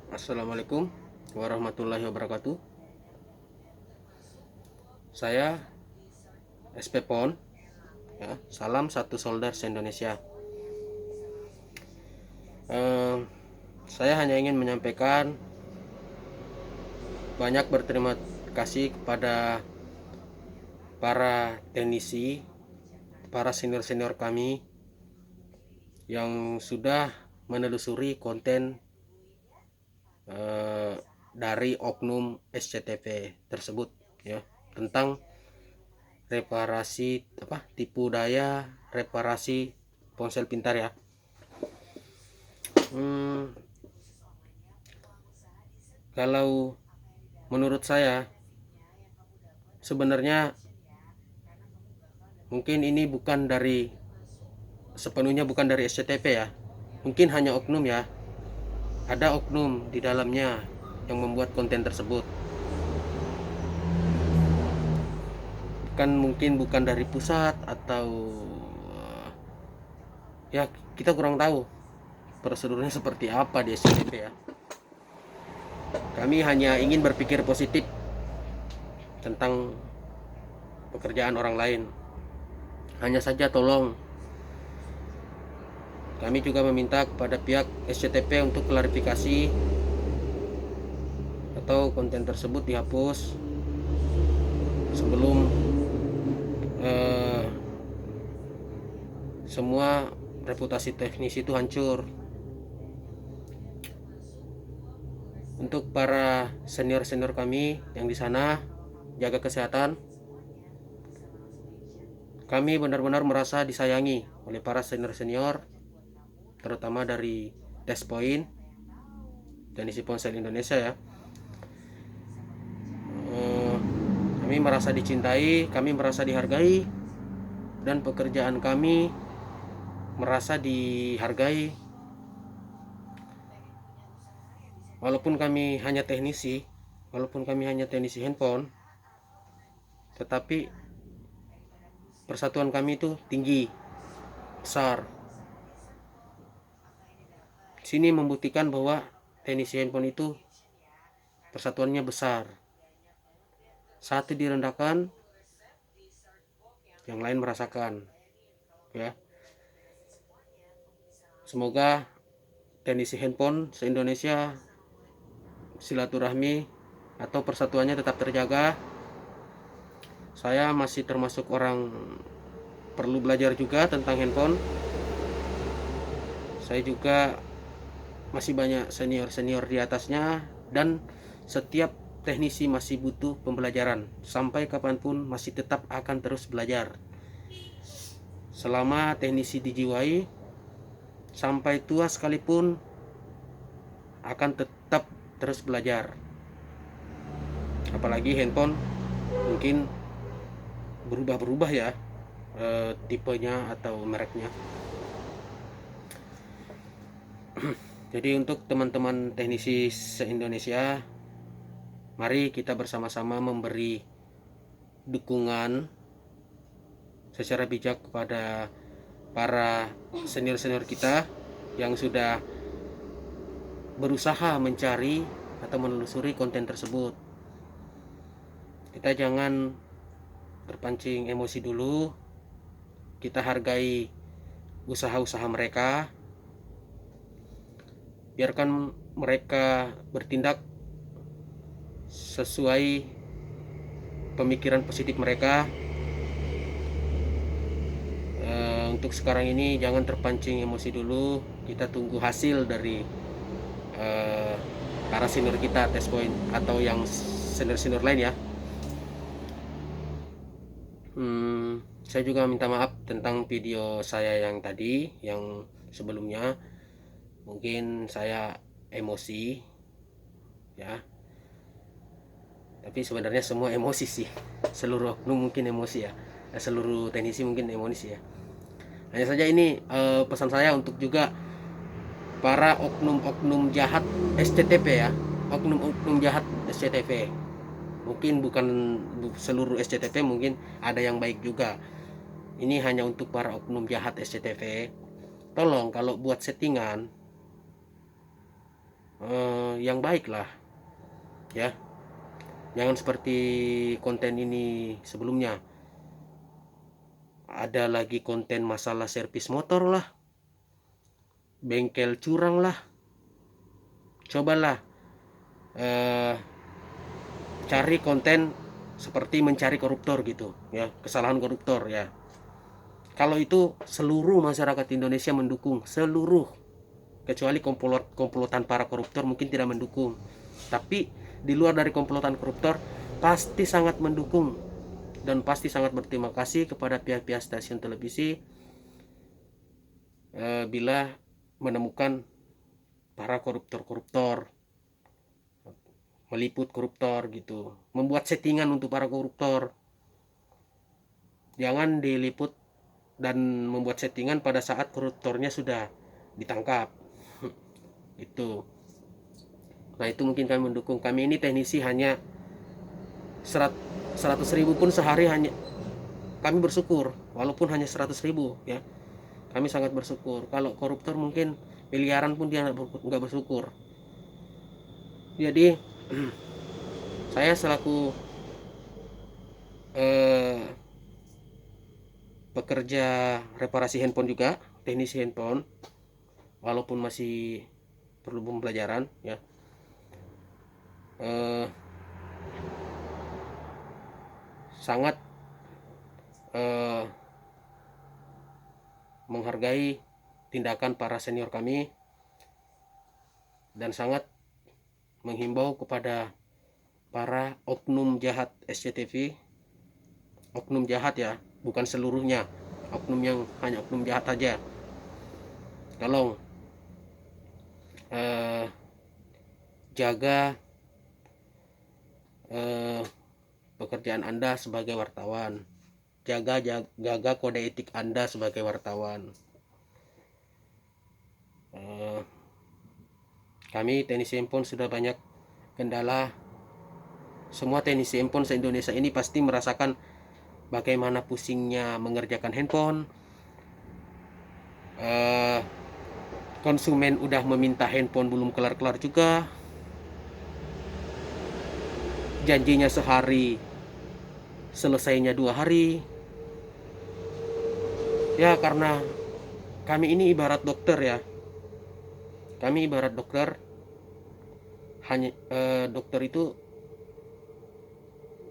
Assalamualaikum warahmatullahi wabarakatuh. Saya SP PON, ya. Salam satu solder se-Indonesia. Eh, saya hanya ingin menyampaikan banyak berterima kasih kepada para teknisi, para senior-senior kami yang sudah menelusuri konten dari oknum SCTV tersebut, ya, tentang reparasi tipu daya reparasi ponsel pintar, ya. Hmm, kalau menurut saya sebenarnya mungkin ini bukan dari sepenuhnya bukan dari SCTV, ya. Mungkin hanya oknum, ya. Ada oknum di dalamnya yang membuat konten tersebut. Kan mungkin bukan dari pusat atau ya kita kurang tahu prosedurnya seperti apa di SCTV, ya. Kami hanya ingin berpikir positif tentang pekerjaan orang lain. Hanya saja tolong kami juga meminta kepada pihak SCTV untuk klarifikasi atau konten tersebut dihapus sebelum semua reputasi teknis itu hancur. Untuk para senior-senior kami yang di sana, jaga kesehatan. Kami benar-benar merasa disayangi oleh para senior-senior, terutama dari Test Point dan isi ponsel Indonesia, ya. Kami merasa dicintai, kami merasa dihargai, dan pekerjaan kami merasa dihargai. Walaupun kami hanya teknisi handphone, tetapi persatuan kami itu tinggi, besar. Sini membuktikan bahwa teknisi handphone itu persatuannya besar. Satu direndahkan, yang lain merasakan, ya. Semoga teknisi handphone se-Indonesia silaturahmi atau persatuannya tetap terjaga. Saya masih termasuk orang perlu belajar juga tentang handphone. Saya juga masih banyak senior-senior di atasnya, dan setiap teknisi masih butuh pembelajaran. Sampai kapanpun masih tetap akan terus belajar. Selama teknisi dijiwai, sampai tua sekalipun akan tetap terus belajar. Apalagi handphone mungkin berubah-berubah, ya, tipenya atau mereknya. Jadi untuk teman-teman teknisi se-Indonesia, mari kita bersama-sama memberi dukungan secara bijak kepada para senior-senior kita yang sudah berusaha mencari atau menelusuri konten tersebut. Kita jangan terpancing emosi dulu. Kita hargai usaha-usaha mereka. Biarkan mereka bertindak sesuai pemikiran positif mereka. Untuk sekarang ini jangan terpancing emosi dulu. Kita tunggu hasil dari para senior kita, Test Point atau yang senior-senior lain, ya. Saya juga minta maaf tentang video saya yang tadi, yang sebelumnya. Mungkin saya emosi, ya. Tapi sebenarnya semua emosi sih. Seluruh oknum mungkin emosi, ya. Seluruh teknisi mungkin emosi, ya. Hanya saja ini pesan saya untuk juga para oknum-oknum jahat SCTV, ya. Oknum-oknum jahat SCTV. Mungkin bukan seluruh SCTV, mungkin ada yang baik juga. Ini hanya untuk para oknum jahat SCTV. Tolong kalau buat settingan, yang baik lah ya. Jangan seperti konten ini sebelumnya, ada lagi konten masalah servis motor lah, bengkel curang lah. Cobalah cari konten seperti mencari koruptor gitu ya, kesalahan koruptor ya. Kalau itu seluruh masyarakat Indonesia mendukung, seluruh, kecuali komplotan para koruptor mungkin tidak mendukung. Tapi di luar dari komplotan koruptor pasti sangat mendukung dan pasti sangat berterima kasih kepada pihak-pihak stasiun televisi bila menemukan para koruptor-koruptor, meliput koruptor gitu, membuat settingan untuk para koruptor. Jangan diliput dan membuat settingan pada saat koruptornya sudah ditangkap. Itu. Nah, itu mungkin kami mendukung. Kami ini teknisi hanya 100.000 pun sehari, hanya kami bersyukur, walaupun hanya 100.000 ya. Kami sangat bersyukur. Kalau koruptor mungkin miliaran pun dia nggak bersyukur. Jadi saya selaku pekerja reparasi handphone juga, teknisi handphone, walaupun masih perlu pembelajaran ya, sangat menghargai tindakan para senior kami dan sangat menghimbau kepada para oknum jahat SCTV, oknum jahat ya, bukan seluruhnya, oknum yang hanya oknum jahat aja. Tolong jaga pekerjaan Anda sebagai wartawan, jaga kode etik Anda sebagai wartawan. Kami teknisi handphone sudah banyak kendala. Semua teknisi handphone se-Indonesia ini pasti merasakan bagaimana pusingnya mengerjakan handphone. Konsumen udah meminta handphone belum kelar-kelar juga, janjinya sehari selesainya 2 hari ya. Karena kami ini ibarat dokter ya, kami ibarat dokter. Hanya dokter itu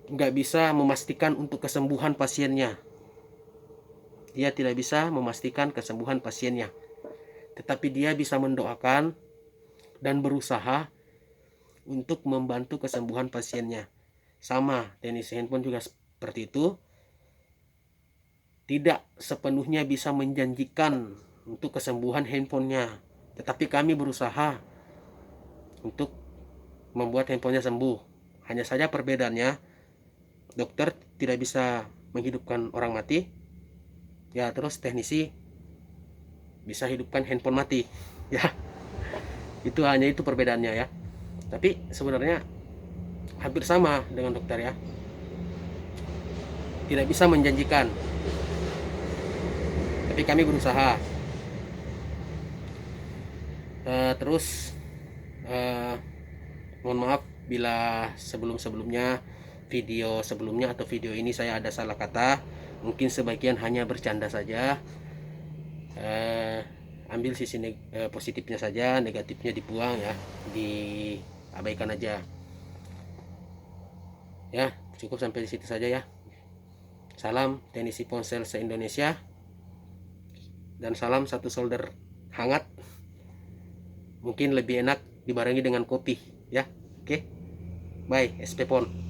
nggak bisa memastikan untuk kesembuhan pasiennya, dia tidak bisa memastikan kesembuhan pasiennya, tetapi dia bisa mendoakan dan berusaha untuk membantu kesembuhan pasiennya. Sama teknisi handphone juga seperti itu, tidak sepenuhnya bisa menjanjikan untuk kesembuhan handphonenya, tetapi kami berusaha untuk membuat handphonenya sembuh. Hanya saja perbedaannya, dokter tidak bisa menghidupkan orang mati ya, terus teknisi bisa hidupkan handphone mati ya. Itu hanya itu perbedaannya ya, tapi sebenarnya hampir sama dengan dokter ya, tidak bisa menjanjikan, tapi kami berusaha. Terus mohon maaf bila sebelumnya video sebelumnya atau video ini saya ada salah kata, mungkin sebagian hanya bercanda saja. Ambil sisi positifnya saja, negatifnya dibuang ya, diabaikan aja ya. Cukup sampai di situ saja ya. Salam teknisi ponsel se-Indonesia dan salam satu solder hangat, mungkin lebih enak dibarengi dengan kopi ya. Oke, bye SP Pon.